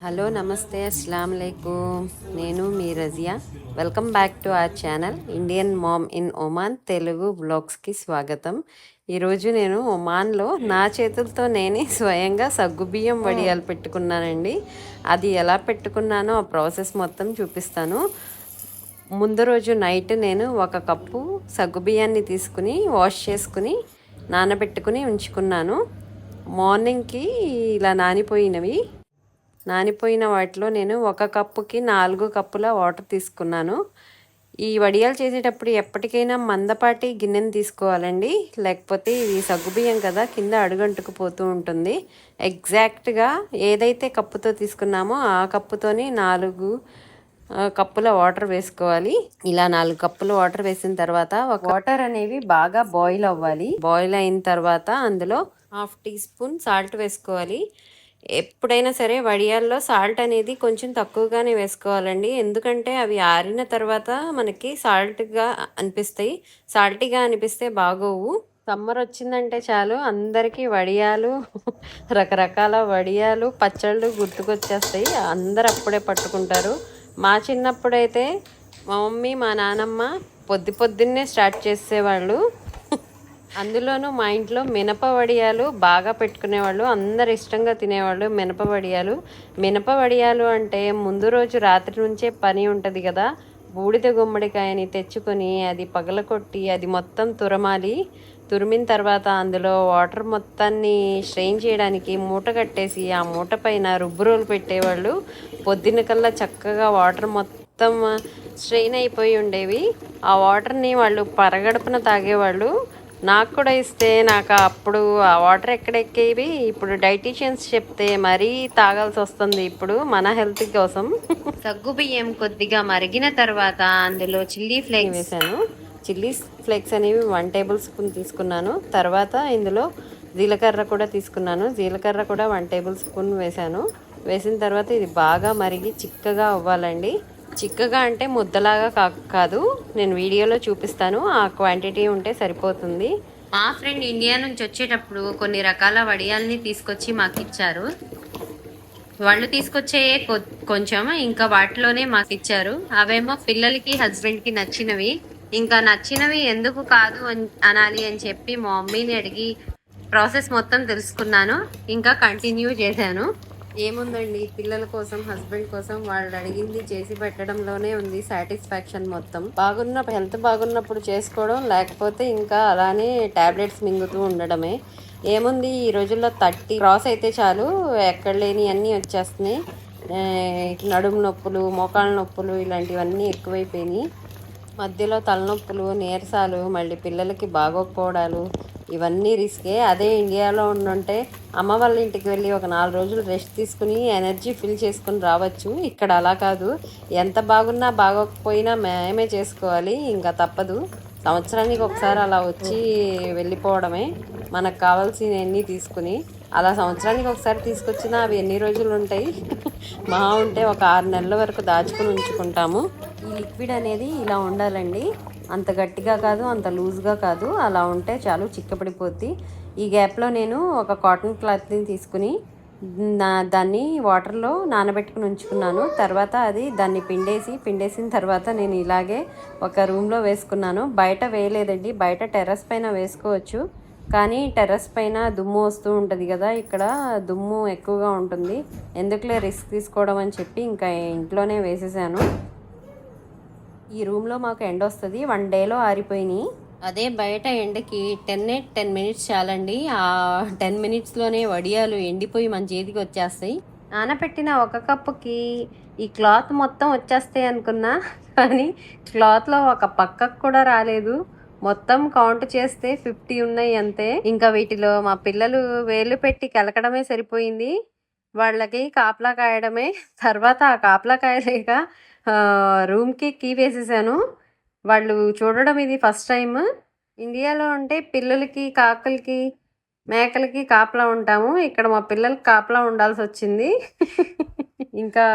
Hello నమస్తే అస్సలం వాలేకుమ్. నేను మీ Razia. Welcome back to our channel Indian mom in Oman Telugu వ్లాగ్స్కి స్వాగతం. ఈరోజు నేను ఒమాన్లో నా చేతులతో నేనే స్వయంగా సగ్గుబియ్యం వడియాలు పెట్టుకున్నానండి. అది ఎలా పెట్టుకున్నానో ఆ ప్రాసెస్ మొత్తం చూపిస్తాను. ముందు రోజు నైట్ నేను 1 కప్పు సగ్గుబియ్యాన్ని తీసుకుని వాష్ చేసుకుని నానబెట్టుకుని ఉంచుకున్నాను. మార్నింగ్కి ఇలా నానిపోయిన వాటిలో నేను 1 కప్పుకి 4 కప్పుల వాటర్ తీసుకున్నాను. ఈ వడియాలు చేసేటప్పుడు ఎప్పటికైనా మందపాటి గిన్నెని తీసుకోవాలండి, లేకపోతే ఇది సగ్గుబియ్యం కదా కింద అడుగంటుకుపోతూ ఉంటుంది. ఎగ్జాక్ట్గా ఏదైతే కప్పుతో తీసుకున్నామో ఆ కప్పుతోని 4 కప్పుల వాటర్ వేసుకోవాలి. ఇలా 4 కప్పుల వాటర్ వేసిన తర్వాత వాటర్ అనేవి బాగా బాయిల్ అవ్వాలి. బాయిల్ అయిన తర్వాత అందులో 1/2 టీ స్పూన్ సాల్ట్ వేసుకోవాలి. ఎప్పుడైనా సరే వడియాల్లో సాల్ట్ అనేది కొంచెం తక్కువగానే వేసుకోవాలండి, ఎందుకంటే అవి ఆరిన తర్వాత మనకి సాల్టీగా అనిపిస్తే బాగోవు. సమ్మర్ వచ్చిందంటే చాలు అందరికీ వడియాలు రకరకాల వడియాలు పచ్చళ్ళు గుర్తుకొచ్చేస్తాయి. అందరు అప్పుడే పట్టుకుంటారు. మా చిన్నప్పుడైతే మా మమ్మీ మా నానమ్మ పొద్దున్నే స్టార్ట్ చేసేవాళ్ళు. అందులోనూ మా ఇంట్లో మినప వడియాలు బాగా పెట్టుకునేవాళ్ళు, అందరు ఇష్టంగా తినేవాళ్ళు మినప వడియాలు అంటే ముందు రోజు రాత్రి నుంచే పని ఉంటుంది కదా. బూడిద గుమ్మడికాయని తెచ్చుకొని అది పగలకొట్టి అది మొత్తం తురిమిన తర్వాత అందులో వాటర్ మొత్తాన్ని స్ట్రెయిన్ చేయడానికి మూట కట్టేసి ఆ మూట పైన రుబ్బు రోలు పెట్టేవాళ్ళు. పొద్దున్న కల్లా చక్కగా వాటర్ మొత్తం స్ట్రెయిన్ అయిపోయి ఉండేవి. ఆ వాటర్ని వాళ్ళు పరగడుపున తాగేవాళ్ళు. నాకు కూడా ఇస్తే నాకు అప్పుడు ఆ వాటర్ ఎక్కడెక్కేవి. ఇప్పుడు డైటీషియన్స్ చెప్తే మరీ తాగాల్సి వస్తుంది ఇప్పుడు మన హెల్త్ కోసం. సగ్గు బియ్యం కొద్దిగా మరిగిన తర్వాత అందులో చిల్లీ ఫ్లేక్స్ వేసాను. చిల్లీ ఫ్లేక్స్ అనేవి 1 టేబుల్ స్పూన్ తీసుకున్నాను. తర్వాత ఇందులో జీలకర్ర కూడా తీసుకున్నాను. జీలకర్ర కూడా 1 టేబుల్ స్పూన్ వేసాను. వేసిన తర్వాత ఇది బాగా మరిగి చిక్కగా అవ్వాలండి. చిక్కగా అంటే ముద్దలాగా కాదు, నేను వీడియోలో చూపిస్తాను. ఆ క్వాంటిటీ ఉంటే సరిపోతుంది. మా ఫ్రెండ్ ఇండియా నుంచి వచ్చేటప్పుడు కొన్ని రకాల వడియాల్ని తీసుకొచ్చి మాకు ఇచ్చారు. వాళ్ళు తీసుకొచ్చే కొంచెం ఇంకా వాటిలోనే మాకు ఇచ్చారు. అవేమో పిల్లలకి హస్బెండ్కి నచ్చినవి. ఇంకా నచ్చినవి ఎందుకు కాదు అనాలి అని చెప్పి మా మమ్మీని అడిగి ప్రాసెస్ మొత్తం తెలుసుకున్నాను. ఇంకా కంటిన్యూ చేశాను. ఏముందండి, పిల్లల కోసం హస్బెండ్ కోసం వాళ్ళు అడిగింది చేసి పెట్టడంలోనే ఉంది సాటిస్ఫాక్షన్ మొత్తం. హెల్త్ బాగున్నప్పుడు చేసుకోవడం, లేకపోతే ఇంకా అలానే టాబ్లెట్స్ మింగుతూ ఉండడమే. ఏముంది, ఈ రోజుల్లో 30 క్రాస్ అయితే చాలు ఎక్కడ లేని అన్నీ వచ్చేస్తున్నాయి. నడుము నొప్పులు, మోకాళ్ళ నొప్పులు ఇలాంటివన్నీ ఎక్కువైపోయినాయి. మధ్యలో తలనొప్పులు, నీరసాలు, మళ్ళీ పిల్లలకి బాగోకపోవడాలు ఇవన్నీ రిస్కే. అదే ఇండియాలో ఉండుంటే అమ్మ వాళ్ళ ఇంటికి వెళ్ళి ఒక 4 రోజులు రెస్ట్ తీసుకుని ఎనర్జీ ఫిల్ చేసుకుని రావచ్చు. ఇక్కడ అలా కాదు, ఎంత బాగున్నా బాగోకపోయినా మేమే చేసుకోవాలి, ఇంకా తప్పదు. సంవత్సరానికి ఒకసారి అలా వచ్చి వెళ్ళిపోవడమే, మనకు కావాల్సినవన్నీ తీసుకుని. అలా సంవత్సరానికి ఒకసారి తీసుకొచ్చినా అవి ఎన్ని రోజులు ఉంటాయి? మహా ఉంటే ఒక 6 నెలల వరకు దాచుకుని ఉంచుకుంటాము. ఈ లిక్విడ్ అనేది ఇలా ఉండాలండి, అంత గట్టిగా కాదు, అంత లూజ్గా కాదు, అలా ఉంటే చాలు, చిక్కపడిపోద్ది. ఈ గ్యాప్లో నేను ఒక కాటన్ క్లాత్ని తీసుకుని దాన్ని వాటర్లో నానబెట్టుకుని ఉంచుకున్నాను. తర్వాత దాన్ని పిండేసిన తర్వాత నేను ఇలాగే ఒక రూమ్లో వేసుకున్నాను. బయట వేయలేదండి, బయట టెర్రస్ పైన వేసుకోవచ్చు, కానీ టెర్రస్ పైన దుమ్ము వస్తూ ఉంటుంది కదా, ఇక్కడ దుమ్ము ఎక్కువగా ఉంటుంది, ఎందుకులే రిస్క్ తీసుకోవడం అని చెప్పి ఇంకా ఇంట్లోనే వేసేసాను. ఈ రూమ్లో మాకు ఎండ వస్తుంది, 1 డేలో ఆరిపోయినాయి. అదే బయట ఎండకి 10 మినిట్స్ చాలండి. ఆ 10 మినిట్స్లోనే వడియాలు ఎండిపోయి మన చేతికి వచ్చేస్తాయి. నానబెట్టిన 1 కప్పుకి ఈ క్లాత్ మొత్తం వచ్చేస్తాయి అనుకున్నా, కానీ క్లాత్లో ఒక పక్కకు కూడా రాలేదు. మొత్తం కౌంట్ చేస్తే 50 ఉన్నాయి అంతే. ఇంకా వీటిలో మా పిల్లలు వేలు పెట్టి కలకడమే సరిపోయింది, వాళ్ళకి కాపలా కాయడమే. తర్వాత ఆ కాపలా కాయలేక రూమ్కి కీ వేసేసాను. వాళ్ళు చూడడం ఇది ఫస్ట్ టైం. ఇండియాలో ఉంటే పిల్లలకి, కాకులకి, మేకలకి కాపలా ఉంటాము, ఇక్కడ మా పిల్లలకి కాపలా ఉండాల్సి వచ్చింది. ఇంకా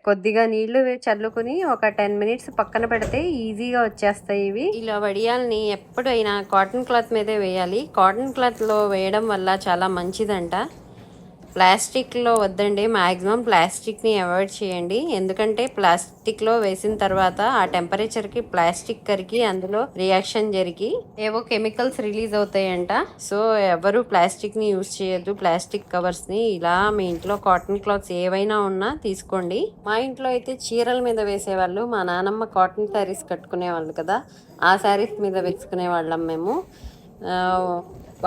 కొద్దిగా నీళ్లు చల్లుకుని ఒక 10 మినిట్స్ పక్కన పెడితే ఈజీగా వచ్చేస్తాయి ఇవి. ఇలా వడియాల్ని ఎప్పుడైనా కాటన్ క్లాత్ మీదే వేయాలి. కాటన్ క్లాత్లో వేయడం వల్ల చాలా మంచిదంట. ప్లాస్టిక్లో వద్దండి, మ్యాక్సిమం ప్లాస్టిక్ని అవాయిడ్ చేయండి. ఎందుకంటే ప్లాస్టిక్లో వేసిన తర్వాత ఆ టెంపరేచర్కి ప్లాస్టిక్ కరిగి అందులో రియాక్షన్ జరిగి ఏవో కెమికల్స్ రిలీజ్ అవుతాయంట. సో ఎవరు ప్లాస్టిక్ని యూజ్ చేయొద్దు. ప్లాస్టిక్ కవర్స్ని ఇలా మీ ఇంట్లో కాటన్ క్లాత్స్ ఏవైనా ఉన్నా తీసుకోండి. మా ఇంట్లో అయితే చీరల మీద వేసేవాళ్ళు. మా నానమ్మ కాటన్ శారీస్ కట్టుకునేవాళ్ళు కదా, ఆ శారీస్ మీద వేసుకునే వాళ్ళం మేము.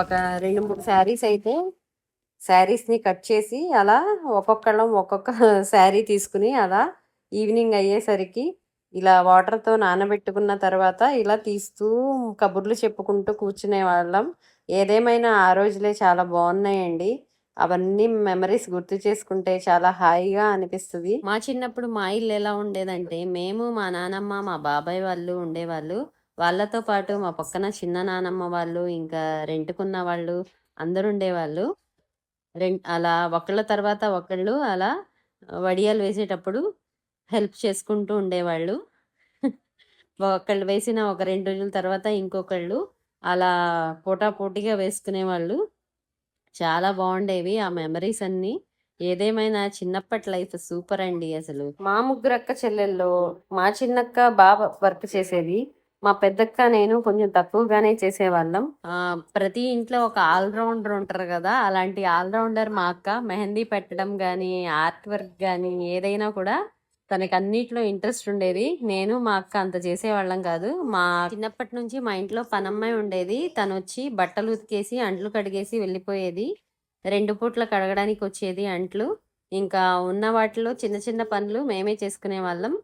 ఒక 2-3 శారీస్ అయితే శారీస్ని కట్ చేసి అలా ఒక్కొక్కళ్ళం ఒక్కొక్క శారీ తీసుకుని అలా ఈవినింగ్ అయ్యేసరికి ఇలా వాటర్తో నానబెట్టుకున్న తర్వాత ఇలా తీస్తూ కబుర్లు చెప్పుకుంటూ కూర్చునే వాళ్ళం. ఏదేమైనా ఆ రోజులే చాలా బాగున్నాయండి. అవన్నీ మెమరీస్ గుర్తు చేసుకుంటే చాలా హాయిగా అనిపిస్తుంది. మా చిన్నప్పుడు మా ఇల్లు ఎలా ఉండేదంటే, మేము మా నానమ్మ మా బాబాయ్ వాళ్ళు ఉండేవాళ్ళు. వాళ్ళతో పాటు మా పక్కన చిన్న నానమ్మ వాళ్ళు ఇంకా రెంట్కున్న వాళ్ళు అందరు ఉండేవాళ్ళు. అలా ఒకళ్ళ తర్వాత ఒకళ్ళు అలా వడియాలు వేసేటప్పుడు హెల్ప్ చేసుకుంటూ ఉండేవాళ్ళు. ఒకళ్ళు వేసిన ఒక 2 రోజుల తర్వాత ఇంకొకళ్ళు అలా పోటాపోటీగా వేసుకునేవాళ్ళు. చాలా బాగుండేవి ఆ మెమరీస్ అన్నీ. ఏదేమైనా చిన్నప్పటి లైఫ్ సూపర్ అండి అసలు. మా ముగ్గురు అక్క చెల్లెల్లో మా చిన్నక్క బాగా వర్క్ చేసేది, మా పెద్దక్క నేను కొంచెం తక్కువగానే చేసేవాళ్ళం. ప్రతి ఇంట్లో ఒక ఆల్రౌండర్ ఉంటారు కదా, అలాంటి ఆల్రౌండర్ మా అక్క. మెహందీ పెట్టడం కానీ, ఆర్ట్ వర్క్ కానీ ఏదైనా కూడా తనకి అన్నిట్లో ఇంట్రెస్ట్ ఉండేది. నేను మా అక్క అంత చేసేవాళ్ళం కాదు. మా చిన్నప్పటి నుంచి మా ఇంట్లో పనమ్మాయి ఉండేది. తను వచ్చి బట్టలు ఉతికేసి అంట్లు కడిగేసి వెళ్ళిపోయేది. 2 పూట్ల కడగడానికి వచ్చేది అంట్లు. ఇంకా ఉన్న వాటిలో చిన్న చిన్న పనులు మేమే చేసుకునే వాళ్ళం.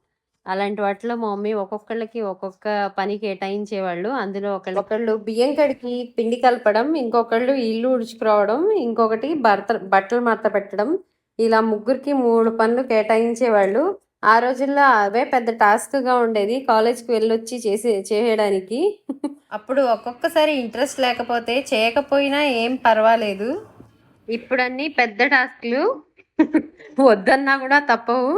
అలాంటి వాటిలో మా మమ్మీ ఒక్కొక్కళ్ళకి ఒక్కొక్క పని కేటాయించేవాళ్ళు. అందులో ఒకళ్ళు బియ్యం కడిగి పిండి కలపడం, ఇంకొకళ్ళు ఇల్లు ఉడుచుకురావడం, ఇంకొకటి బట్టలు మడత పెట్టడం. ఇలా ముగ్గురికి 3 పనులు కేటాయించేవాళ్ళు. ఆ రోజుల్లో అవే పెద్ద టాస్క్గా ఉండేది కాలేజ్కి వెళ్ళొచ్చి చేయడానికి. అప్పుడు ఒక్కొక్కసారి ఇంట్రెస్ట్ లేకపోతే చేయకపోయినా ఏం పర్వాలేదు. ఇప్పుడన్నీ పెద్ద టాస్క్లు వద్దన్నా కూడా తప్పవు,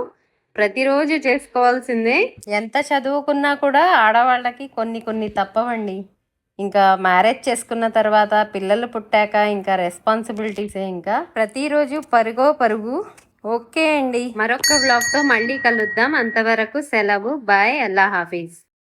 ప్రతిరోజు చేసుకోవాల్సిందే. ఎంత చదువుకున్నా కూడా ఆడవాళ్ళకి కొన్ని తప్పవండి. ఇంకా మ్యారేజ్ చేసుకున్న తర్వాత పిల్లలు పుట్టాక ఇంకా రెస్పాన్సిబిలిటీసే. ఇంకా ప్రతిరోజు పరుగు. ఓకే అండి, మరొక బ్లాగ్తో మళ్ళీ కలుద్దాం. అంతవరకు సెలవు, బాయ్, అల్లా హాఫీజ్.